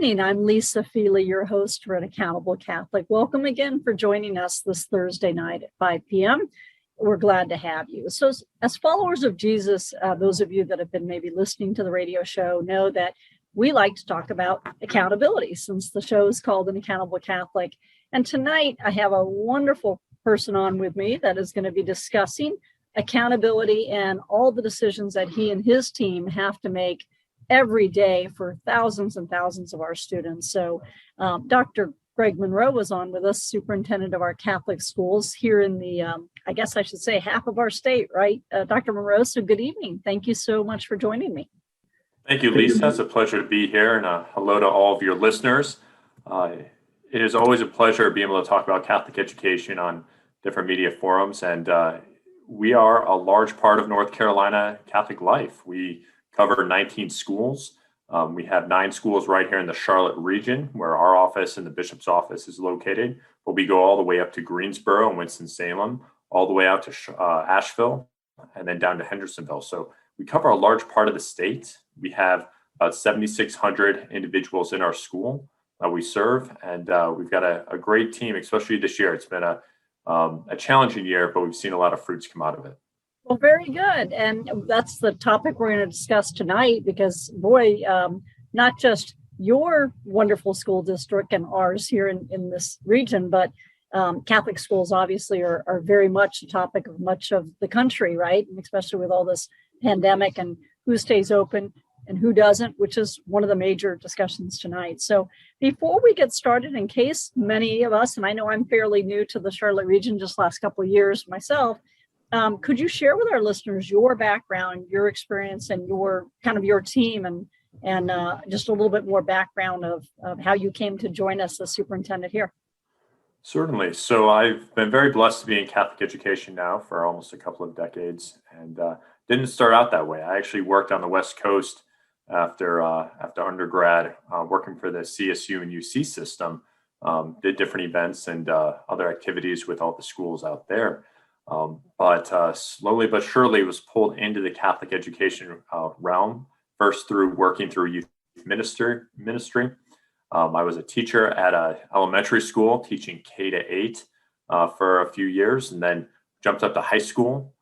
evening. I'm Lisa Feeley, your host for An Accountable Catholic. Welcome again for joining us this Thursday night at 5 p.m. We're glad to have you. So as followers of Jesus, those of you that have been maybe listening to the radio show know that we like to talk about accountability since the show is called An Accountable Catholic. And tonight I have a wonderful person on with me that is going to be discussing accountability and all the decisions that he and his team have to make every day for thousands and thousands of our students. So Dr. Greg Monroe was on with us, superintendent of our Catholic schools here in the, I guess I should say half of our state, right? Dr. Monroe, so good evening. Thank you so much for joining me. Thank you, Lisa. It's a pleasure to be here, and hello to all of your listeners. It is always a pleasure being able to talk about Catholic education on different media forums, and we are a large part of North Carolina Catholic life. We cover 19 schools. We have 9 schools right here in the Charlotte region where our office and the bishop's office is located. But we go all the way up to Greensboro and Winston-Salem, all the way out to Asheville, and then down to Hendersonville. So we cover a large part of the state. We have about 7,600 individuals in our school that we serve, and we've got a great team, especially this year. It's been a challenging year, but we've seen a lot of fruits come out of it. Well, very good. And that's the topic we're going to discuss tonight because, boy, not just your wonderful school district and ours here in this region, but Catholic schools obviously are very much a topic of much of the country, right? And especially with all this pandemic and who stays open and who doesn't, which is one of the major discussions tonight. So before we get started, in case many of us, and I know I'm fairly new to the Charlotte region, just last couple of years myself, could you share with our listeners your background, your experience, and your kind of your team, and just a little bit more background of how you came to join us as superintendent here? Certainly. So I've been very blessed to be in Catholic education now for almost a couple of decades, and didn't start out that way. I actually worked on the West Coast after undergrad, working for the CSU and UC system, did different events and other activities with all the schools out there. But slowly but surely was pulled into the Catholic education realm, first through working through youth ministry. I was a teacher at an elementary school, teaching K-8 for a few years, and then jumped up to high school,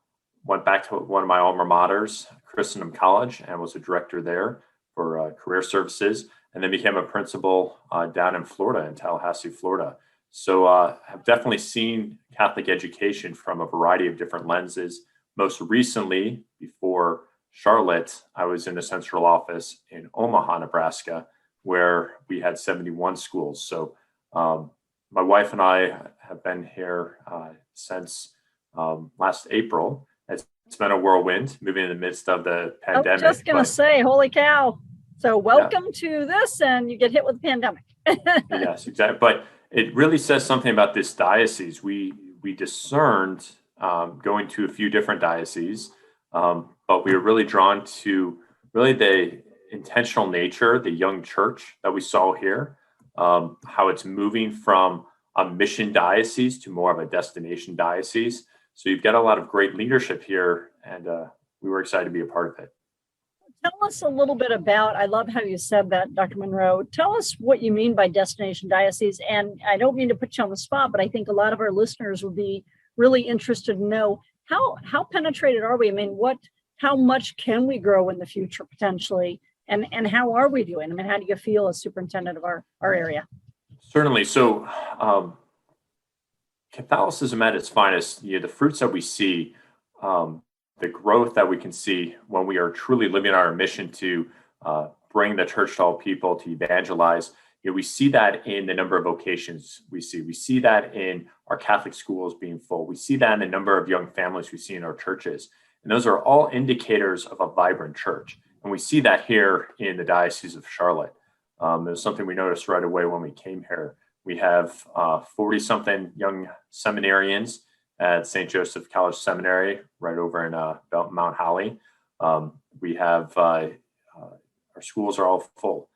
went back to one of my alma maters, Christendom College, and was a director there for career services, and then became a principal down in Florida, in Tallahassee, Florida. So I've definitely seen Catholic education from a variety of different lenses. Most recently, before Charlotte, I was in the central office in Omaha, Nebraska, where we had 71 schools. So my wife and I have been here since last April. It's been a whirlwind moving in the midst of the pandemic. I was just going to say, holy cow. So welcome to this, and you get hit with the pandemic. Yes, exactly. But it really says something about this diocese. We discerned going to a few different dioceses, but we were really drawn to really the intentional nature, the young church that we saw here, how it's moving from a mission diocese to more of a destination diocese. So you've got a lot of great leadership here, and we were excited to be a part of it. Tell us a little bit about, I love how you said that, Dr. Monroe. Tell us what you mean by destination diocese. And I don't mean to put you on the spot, but I think a lot of our listeners would be really interested to know how penetrated are we? I mean, how much can we grow in the future potentially? And how are we doing? I mean, how do you feel as superintendent of our area? Certainly. So Catholicism at its finest, the fruits that we see, the growth that we can see when we are truly living our mission to bring the church to all people, to evangelize. We see that in the number of vocations we see. We see that in our Catholic schools being full. We see that in the number of young families we see in our churches. And those are all indicators of a vibrant church. And we see that here in the Diocese of Charlotte. There's something we noticed right away when we came here. We have 40-something young seminarians at St. Joseph College Seminary, right over in Mount Holly. We have our schools are all full.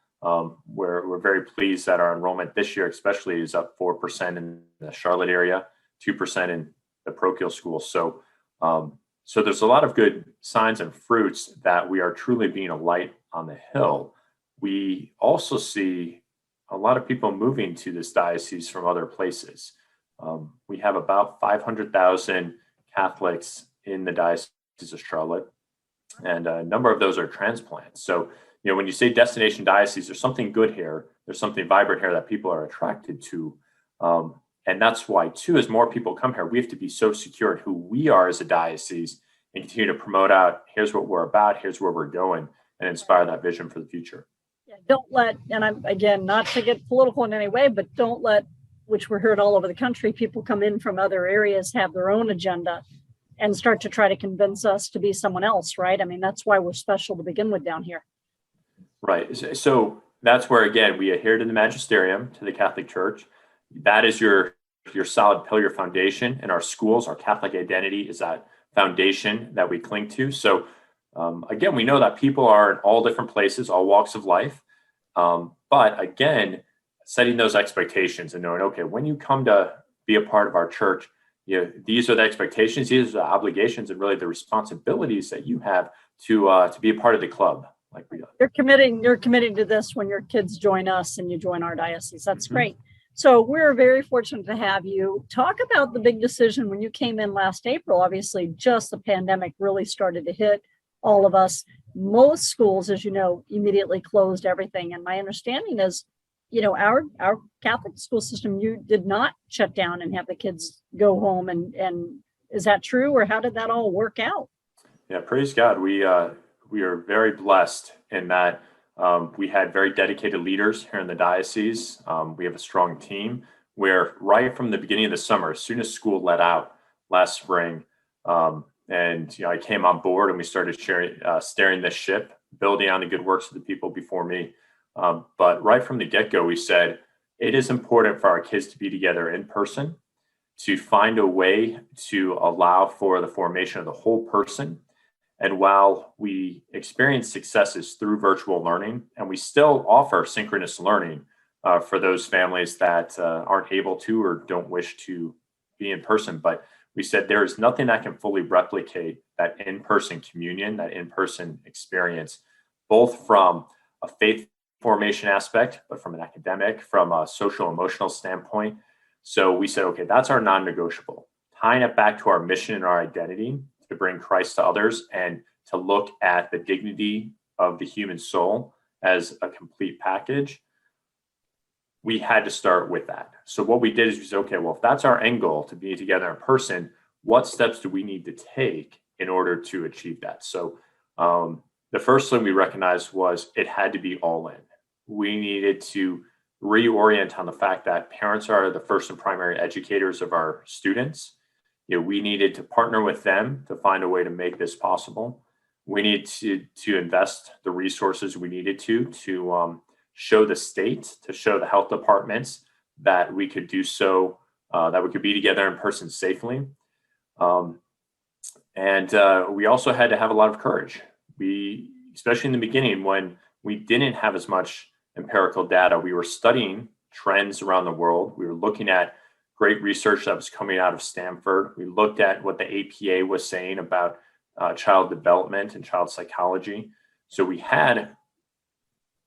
We're very pleased that our enrollment this year, especially, is up 4% in the Charlotte area, 2% in the parochial schools. So there's a lot of good signs and fruits that we are truly being a light on the hill. We also see a lot of people moving to this diocese from other places. We have about 500,000 Catholics in the Diocese of Charlotte, and a number of those are transplants. So, when you say destination diocese, there's something good here. There's something vibrant here that people are attracted to. And that's why, too, as more people come here, we have to be so secure in who we are as a diocese and continue to promote out, here's what we're about, here's where we're going, and inspire that vision for the future. Yeah, don't let, and I'm, again, not to get political in any way, but don't let, which we're heard all over the country, people come in from other areas, have their own agenda, and start to try to convince us to be someone else, right? I mean, that's why we're special to begin with down here. Right. So that's where, again, we adhere to the magisterium, to the Catholic Church. That is your solid pillar, your foundation. In our schools, our Catholic identity is that foundation that we cling to. So again, we know that people are in all different places, all walks of life. But again, setting those expectations and knowing, okay, when you come to be a part of our church, these are the expectations, these are the obligations, and really the responsibilities that you have to be a part of the club. Like we are. You're committing to this when your kids join us and you join our diocese. That's great. So we're very fortunate to have you. Talk about the big decision when you came in last April. Obviously, just the pandemic really started to hit all of us. Most schools, as you know, immediately closed everything. And my understanding is, our Catholic school system, you did not shut down and have the kids go home. And is that true, or how did that all work out? Yeah, praise God. We are very blessed in that we had very dedicated leaders here in the diocese. We have a strong team where right from the beginning of the summer, as soon as school let out last spring, I came on board and we started steering this ship, building on the good works of the people before me. But right from the get-go, we said it is important for our kids to be together in person, to find a way to allow for the formation of the whole person. And while we experience successes through virtual learning, and we still offer synchronous learning for those families that aren't able to or don't wish to be in person, but we said there is nothing that can fully replicate that in-person communion, that in-person experience, both from a faith formation aspect, but from an academic, from a social emotional standpoint. So we said, okay, that's our non-negotiable. Tying it back to our mission and our identity to bring Christ to others and to look at the dignity of the human soul as a complete package, we had to start with that. So what we did is we said, okay, well, if that's our end goal, to be together in person, what steps do we need to take in order to achieve that? So the first thing we recognized was it had to be all in. We needed to reorient on the fact that parents are the first and primary educators of our students. We needed to partner with them to find a way to make this possible. We need to invest the resources we needed to show the state, to show the health departments that we could do so, that we could be together in person safely. And we also had to have a lot of courage. Especially in the beginning, when we didn't have as much empirical data, we were studying trends around the world. We were looking at great research that was coming out of Stanford. We looked at what the APA was saying about child development and child psychology. So we had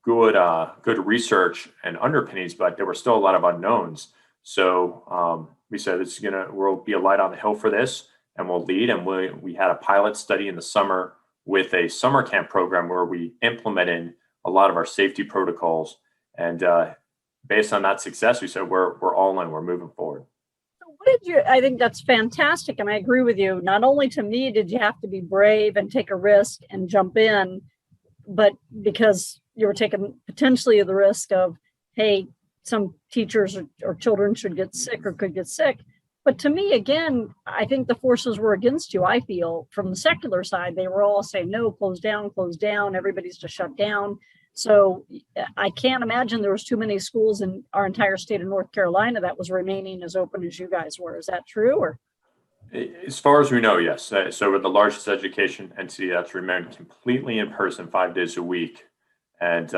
good research and underpinnings, but there were still a lot of unknowns. So we said we'll be a light on the hill for this, and we'll lead. And we had a pilot study in the summer with a summer camp program where we implemented a lot of our safety protocols. And based on that success, we said we're all in. We're moving forward. I think that's fantastic. And I agree with you. Not only to me did you have to be brave and take a risk and jump in, but because you were taking potentially the risk of, hey, some teachers or children should get sick or could get sick. But to me, again, I think the forces were against you. I feel from the secular side, they were all saying, no, close down. Everybody's to shut down. So I can't imagine there was too many schools in our entire state of North Carolina that was remaining as open as you guys were. Is that true? Or as far as we know, yes. So we're the largest education entity that's remained completely in person 5 days a week. And,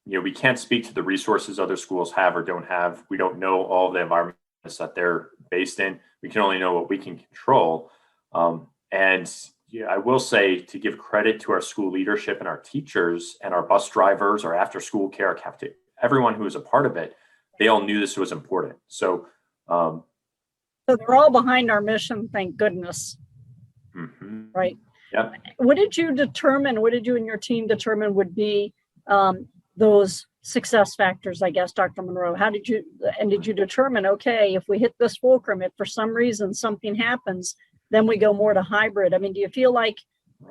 we can't speak to the resources other schools have or don't have. We don't know all of the environments that they're based in. We can only know what we can control. I will say, to give credit to our school leadership and our teachers and our bus drivers, our after school care, everyone who was a part of it, they all knew this was important. So they're all behind our mission, thank goodness. Right. Yeah. What did you and your team determine would be those success factors, I guess, Dr. Monroe? Did you determine, okay, if we hit this fulcrum, if for some reason something happens, then we go more to hybrid? I mean, do you feel like,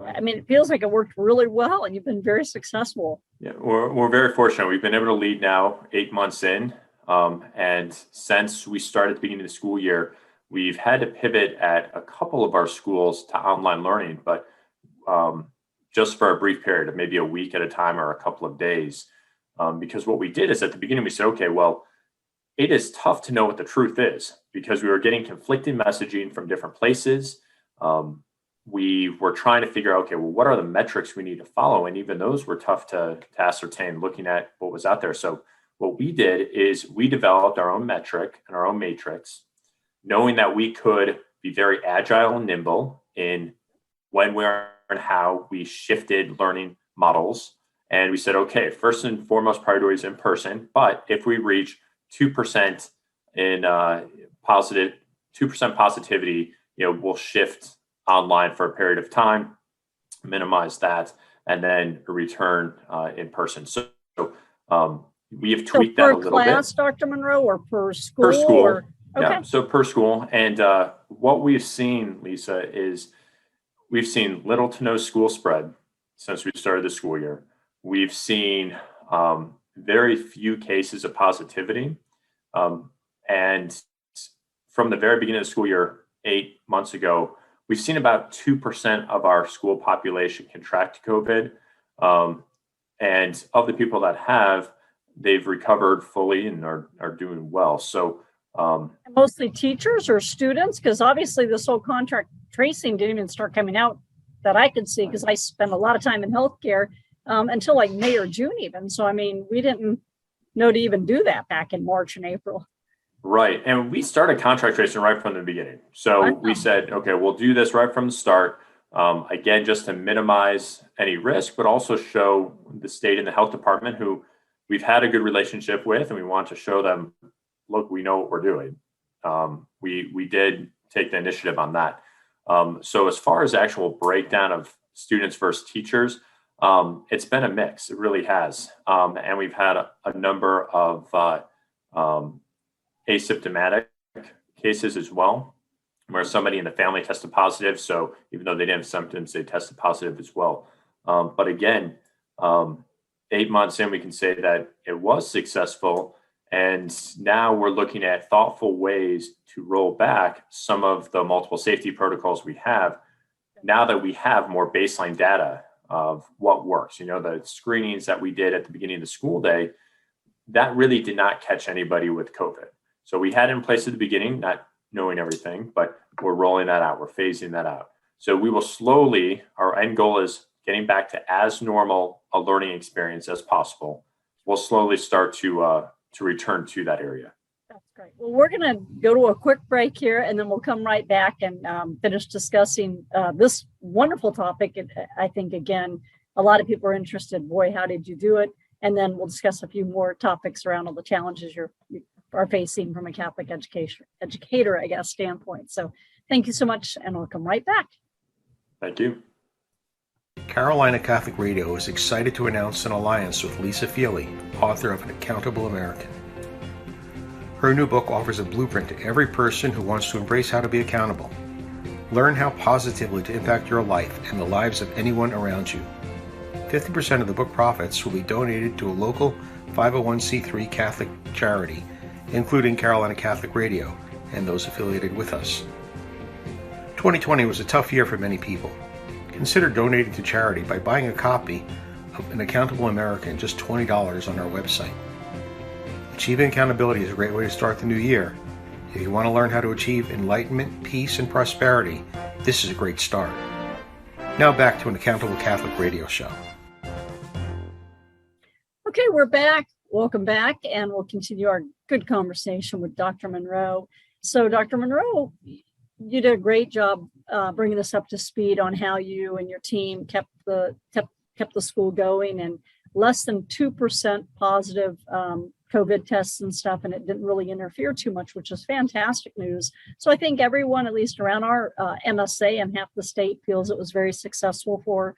it feels like it worked really well and you've been very successful. Yeah, we're very fortunate. We've been able to lead now 8 months in. And since we started at the beginning of the school year, we've had to pivot at a couple of our schools to online learning, but just for a brief period of maybe a week at a time or a couple of days. Because what we did is at the beginning, we said, okay, well, it is tough to know what the truth is because we were getting conflicting messaging from different places. We were trying to figure out, okay, well, what are the metrics we need to follow? And even those were tough to ascertain looking at what was out there. So what we did is we developed our own metric and our own matrix, knowing that we could be very agile and nimble in when, where, and how we shifted learning models. And we said, okay, first and foremost priority is in person. But if we reach 2% in 2% positivity, we'll shift online for a period of time, minimize that, and then return in person. So we have tweaked that a little bit. Per class, Dr. Monroe, or per school? Per school. Okay. Yeah, so per school. And what we've seen, Lisa, is we've seen little to no school spread since we started the school year. We've seen very few cases of positivity. And from the very beginning of the school year, 8 months ago, we've seen about 2% of our school population contract COVID. And of the people that have, they've recovered fully and are doing well. So mostly teachers or students? Because obviously this whole contract tracing didn't even start coming out that I could see, because I spent a lot of time in healthcare until like May or June even. So, we didn't know to even do that back in March and April. Right. And we started contract tracing right from the beginning. So we said, okay, we'll do this right from the start. Again, just to minimize any risk, but also show the state and the health department, who we've had a good relationship with, and we want to show them, look, we know what we're doing. We did take the initiative on that. So as far as actual breakdown of students versus teachers, it's been a mix. It really has. And we've had a number of asymptomatic cases as well, where somebody in the family tested positive. So even though they didn't have symptoms, they tested positive as well. But again, 8 months in, we can say that it was successful. And now we're looking at thoughtful ways to roll back some of the multiple safety protocols we have, now that we have more baseline data of what works. The screenings that we did at the beginning of the school day, that really did not catch anybody with COVID. So we had it in place at the beginning, not knowing everything, but we're rolling that out. We're phasing that out. So we will slowly, our end goal is getting back to as normal a learning experience as possible. We'll slowly start to return to that area. That's great. Well, we're going to go to a quick break here, and then we'll come right back and finish discussing this wonderful topic. I think, again, a lot of people are interested. Boy, how did you do it? And then we'll discuss a few more topics around all the challenges you are facing from a Catholic educator, I guess, standpoint. So thank you so much, and I'll come right back. Thank you. Carolina Catholic Radio is excited to announce an alliance with Lisa Feeley, author of An Accountable American. Her new book offers a blueprint to every person who wants to embrace how to be accountable. Learn how positively to impact your life and the lives of anyone around you. 50% of the book profits will be donated to a local 501c3 Catholic charity, including Carolina Catholic Radio and those affiliated with us. 2020 was a tough year for many people. Consider donating to charity by buying a copy of An Accountable American, just $20 on our website. Achieving accountability is a great way to start the new year. If you want to learn how to achieve enlightenment, peace, and prosperity, this is a great start. Now back to An Accountable Catholic Radio show. Okay, we're back. Welcome back, and we'll continue our good conversation with Dr. Monroe. So, Dr. Monroe, you did a great job bringing us up to speed on how you and your team kept the school going. And less than 2% positive COVID tests and stuff, and it didn't really interfere too much, which is fantastic news. So I think everyone, at least around our MSA and half the state, feels it was very successful for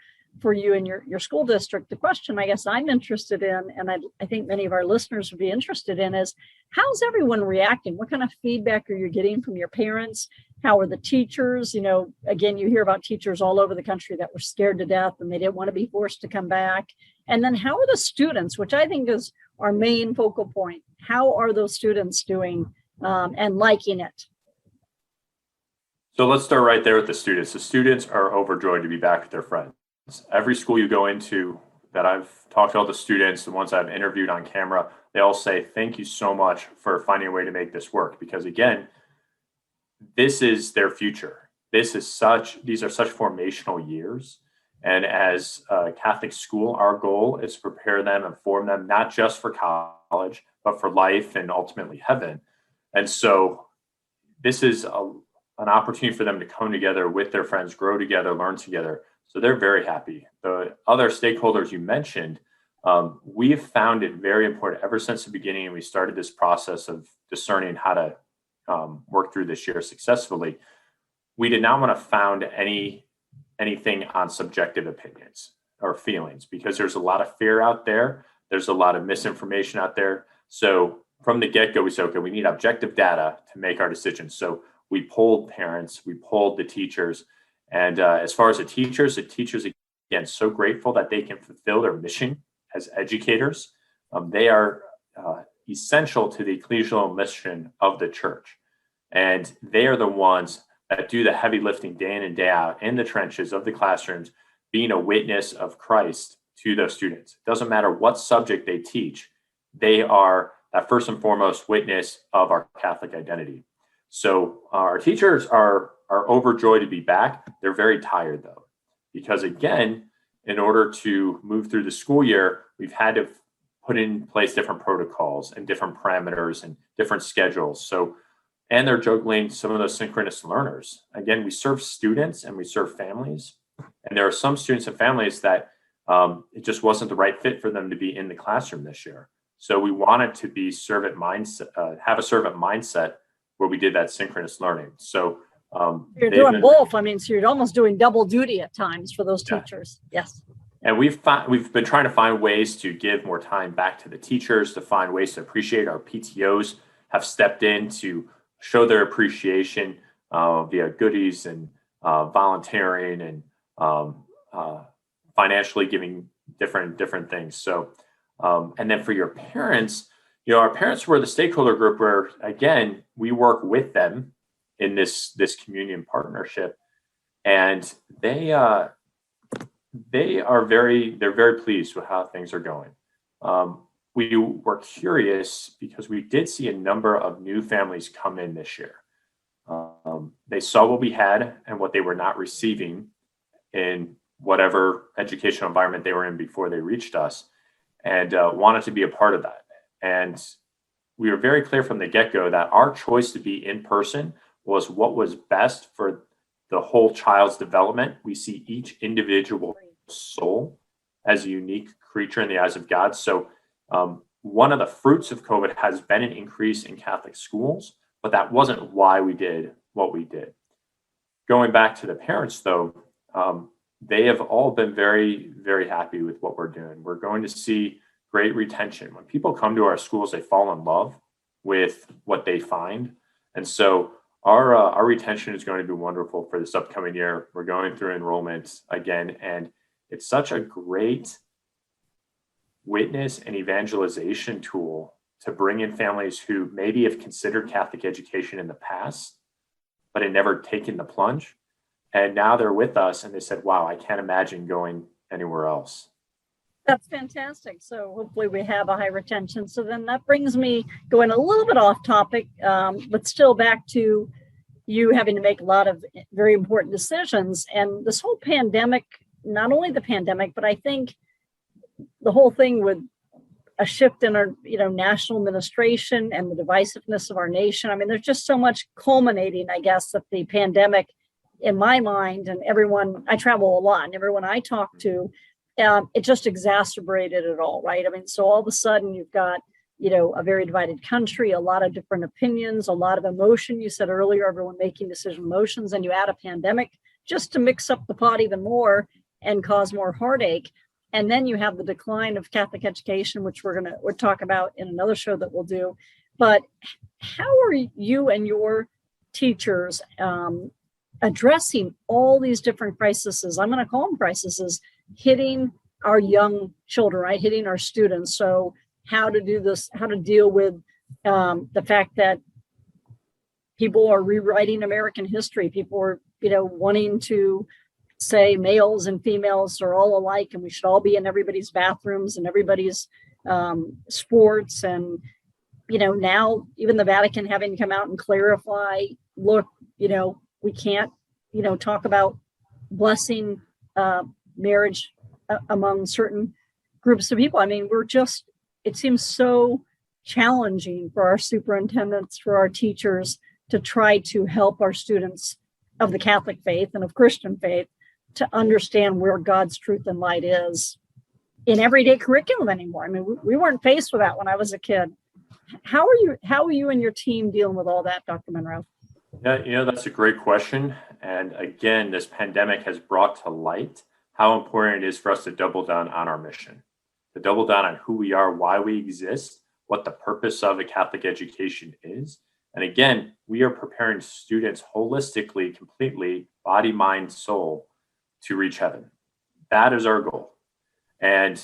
you and your school district. The question I guess I'm interested in, and I think many of our listeners would be interested in, is how's everyone reacting? What kind of feedback are you getting from your parents? How are the teachers? You know, again, you hear about teachers all over the country that were scared to death and they didn't want to be forced to come back. And then how are the students, which I think is our main focal point? How are those students doing and liking it? So let's start right there with the students. The students are overjoyed to be back with their friends. Every school you go into that I've talked to all the students, the ones I've interviewed on camera, they all say, thank you so much for finding a way to make this work. Because again, this is their future. These are such formational years. And as a Catholic school, our goal is to prepare them and form them, not just for college, but for life and ultimately heaven. And so this is an opportunity for them to come together with their friends, grow together, learn together. So they're very happy. The other stakeholders you mentioned, we have found it very important ever since the beginning. We started this process of discerning how to work through this year successfully. We did not want to found anything on subjective opinions or feelings, because there's a lot of fear out there. There's a lot of misinformation out there. So from the get-go, we said, okay, we need objective data to make our decisions. So we polled parents, we polled the teachers. And as far as the teachers, again, so grateful that they can fulfill their mission as educators. They are essential to the ecclesial mission of the church. And they are the ones that do the heavy lifting day in and day out in the trenches of the classrooms, being a witness of Christ to those students. It doesn't matter what subject they teach. They are that first and foremost witness of our Catholic identity. So our teachers are overjoyed to be back. They're very tired though, because again, in order to move through the school year, we've had to put in place different protocols and different parameters and different schedules. So, and they're juggling some of those synchronous learners. Again, we serve students and we serve families. And there are some students and families that it just wasn't the right fit for them to be in the classroom this year. So we wanted to be have a servant mindset where we did that synchronous learning. So you're doing both. I mean, so you're almost doing double duty at times for those teachers. Yeah. Yes. And we've been trying to find ways to give more time back to the teachers, to find ways to appreciate. Our PTOs have stepped in to show their appreciation via goodies and volunteering and financially giving different things. So, and then for your parents, our parents were the stakeholder group where, again, we work with them in this communion partnership, and they're very pleased with how things are going. We were curious because we did see a number of new families come in this year. They saw what we had and what they were not receiving in whatever educational environment they were in before they reached us, and wanted to be a part of that. And we were very clear from the get-go that our choice to be in person was what was best for the whole child's development. We see each individual soul as a unique creature in the eyes of God. So one of the fruits of COVID has been an increase in Catholic schools, but that wasn't why we did what we did. Going back to the parents, though, they have all been very, very happy with what we're doing. We're going to see great retention. When people come to our schools, they fall in love with what they find. And so our retention is going to be wonderful for this upcoming year. We're going through enrollment again, and it's such a great witness and evangelization tool to bring in families who maybe have considered Catholic education in the past, but had never taken the plunge. And now they're with us and they said, wow, I can't imagine going anywhere else. That's fantastic. So hopefully we have a high retention. So then that brings me going a little bit off topic, but still back to you having to make a lot of very important decisions. And this whole pandemic, not only the pandemic, but I think the whole thing with a shift in our, national administration and the divisiveness of our nation. I mean, there's just so much culminating, I guess, that the pandemic, in my mind, and everyone, I travel a lot, and everyone I talk to it just exacerbated it all, right? I mean, so all of a sudden you've got, a very divided country, a lot of different opinions, a lot of emotion. You said earlier, everyone making decision emotions, and you add a pandemic just to mix up the pot even more and cause more heartache. And then you have the decline of Catholic education, which we'll talk about in another show that we'll do. But how are you and your teachers addressing all these different crises? I'm going to call them crises, hitting our young children, right? Hitting our students. So how to do this, how to deal with the fact that people are rewriting American history. People are, wanting to say males and females are all alike and we should all be in everybody's bathrooms and everybody's sports. And, now even the Vatican having to come out and clarify, look, we can't, talk about blessing marriage among certain groups of people. I mean, it seems so challenging for our superintendents, for our teachers to try to help our students of the Catholic faith and of Christian faith to understand where God's truth and light is in everyday curriculum anymore. I mean, we weren't faced with that when I was a kid. How are you and your team dealing with all that, Dr. Monroe? Yeah, that's a great question. And again, this pandemic has brought to light how important it is for us to double down on our mission, to double down on who we are, why we exist, what the purpose of a Catholic education is. And again, we are preparing students holistically, completely, body, mind, soul, to reach heaven. That is our goal. And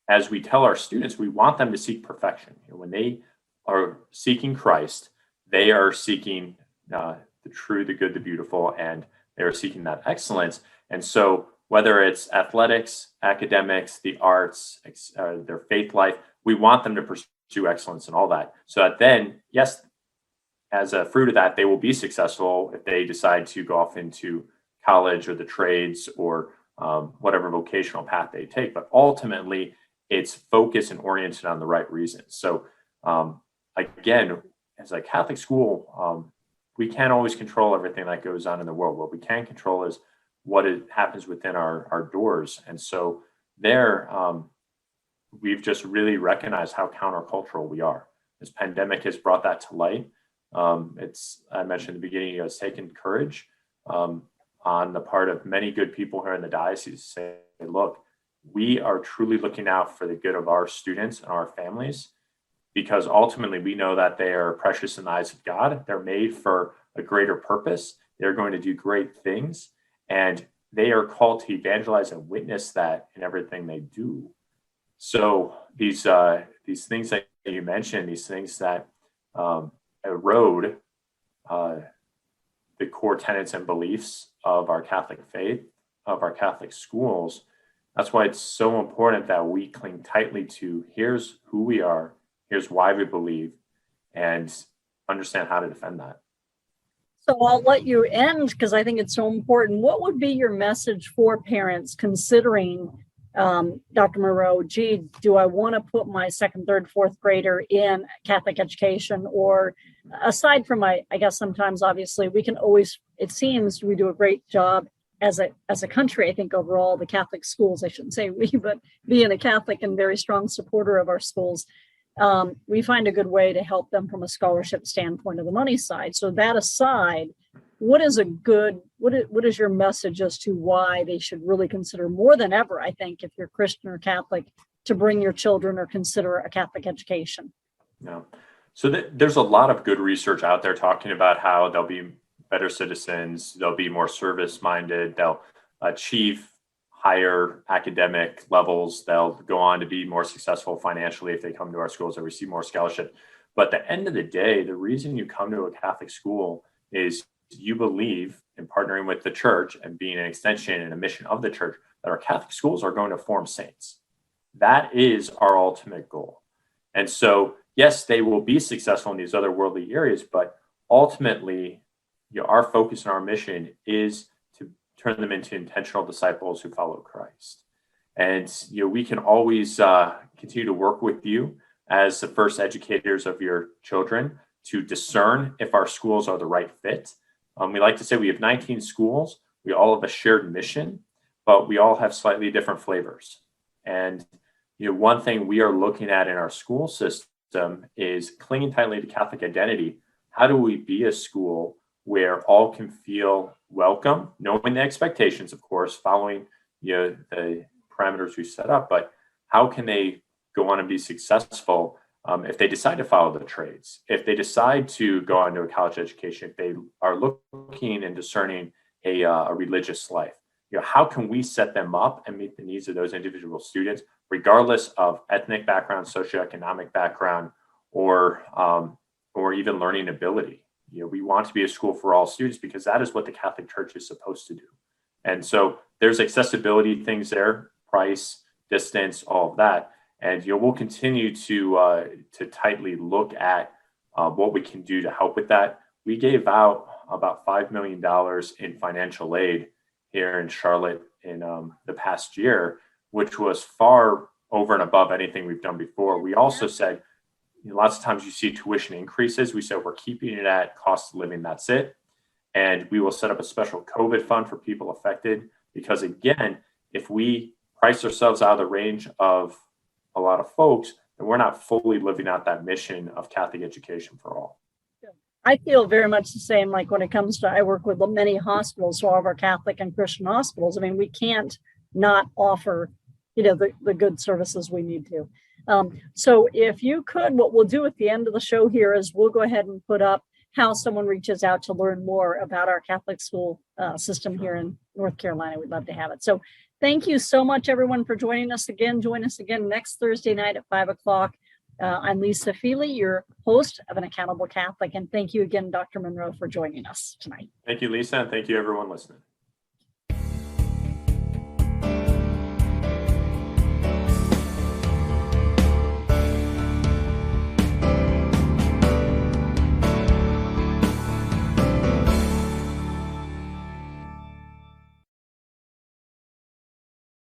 as we tell our students, we want them to seek perfection. When they are seeking Christ, they are seeking the true, the good, the beautiful, and they are seeking that excellence. And so whether it's athletics, academics, the arts, their faith life, we want them to pursue excellence and all that. So that then, yes, as a fruit of that, they will be successful if they decide to go off into college or the trades or whatever vocational path they take. But ultimately, it's focused and oriented on the right reasons. So again, as a Catholic school, we can't always control everything that goes on in the world. What we can control is what happens within our doors. And so there, we've just really recognized how countercultural we are. This pandemic has brought that to light. I mentioned in the beginning, it's taken courage on the part of many good people here in the diocese to say, look, we are truly looking out for the good of our students and our families, because ultimately we know that they are precious in the eyes of God. They're made for a greater purpose. They're going to do great things, and they are called to evangelize and witness that in everything they do. So these things that you mentioned, these things that erode the core tenets and beliefs of our Catholic faith, of our Catholic schools, that's why it's so important that we cling tightly to here's who we are, here's why we believe, and understand how to defend that. So I'll let you end because I think it's so important. What would be your message for parents considering, Dr. Monroe, do I want to put my second, third, fourth grader in Catholic education? Or aside from I guess sometimes obviously we can always, it seems we do a great job as a country. I think overall the Catholic schools, I shouldn't say we, but being a Catholic and very strong supporter of our schools, we find a good way to help them from a scholarship standpoint of the money side. So that aside, what is your message as to why they should really consider more than ever, I think, if you're Christian or Catholic, to bring your children or consider a Catholic education? No. So there's a lot of good research out there talking about how they'll be better citizens, they'll be more service-minded, they'll achieve higher academic levels, they'll go on to be more successful financially if they come to our schools and receive more scholarship. But at the end of the day, the reason you come to a Catholic school is you believe in partnering with the church and being an extension and a mission of the church, that our Catholic schools are going to form saints. That is our ultimate goal. And so, yes, they will be successful in these other worldly areas, but ultimately, our focus and our mission is to turn them into intentional disciples who follow Christ. And we can always continue to work with you as the first educators of your children to discern if our schools are the right fit. We like to say we have 19 schools. We all have a shared mission. but we all have slightly different flavors. And one thing we are looking at in our school system is clinging tightly to Catholic identity. How do we be a school where all can feel welcome, knowing the expectations, of course, following the parameters we set up, but how can they go on and be successful if they decide to follow the trades, if they decide to go on to a college education, if they are looking and discerning a religious life? How can we set them up and meet the needs of those individual students, regardless of ethnic background, socioeconomic background, or even learning ability? We want to be a school for all students because that is what the Catholic Church is supposed to do. And so there's accessibility things there, price, distance, all of that. And we'll continue to tightly look at what we can do to help with that. We gave out about $5 million in financial aid here in Charlotte in the past year, which was far over and above anything we've done before. We also said, lots of times you see tuition increases. We said we're keeping it at cost of living, that's it. And we will set up a special COVID fund for people affected, because again, if we price ourselves out of the range of a lot of folks, then we're not fully living out that mission of Catholic education for all. I feel very much the same. Like when it comes to, I work with many hospitals, so all of our Catholic and Christian hospitals. I mean, we can't not offer, the good services we need to. So if you could, what we'll do at the end of the show here is we'll go ahead and put up how someone reaches out to learn more about our Catholic school system here in North Carolina. We'd love to have it. So thank you so much, everyone, for joining us again. Join us again next Thursday night at 5:00. I'm Lisa Feeley, your host of An Accountable Catholic. And thank you again, Dr. Monroe, for joining us tonight. Thank you, Lisa. And thank you, everyone listening.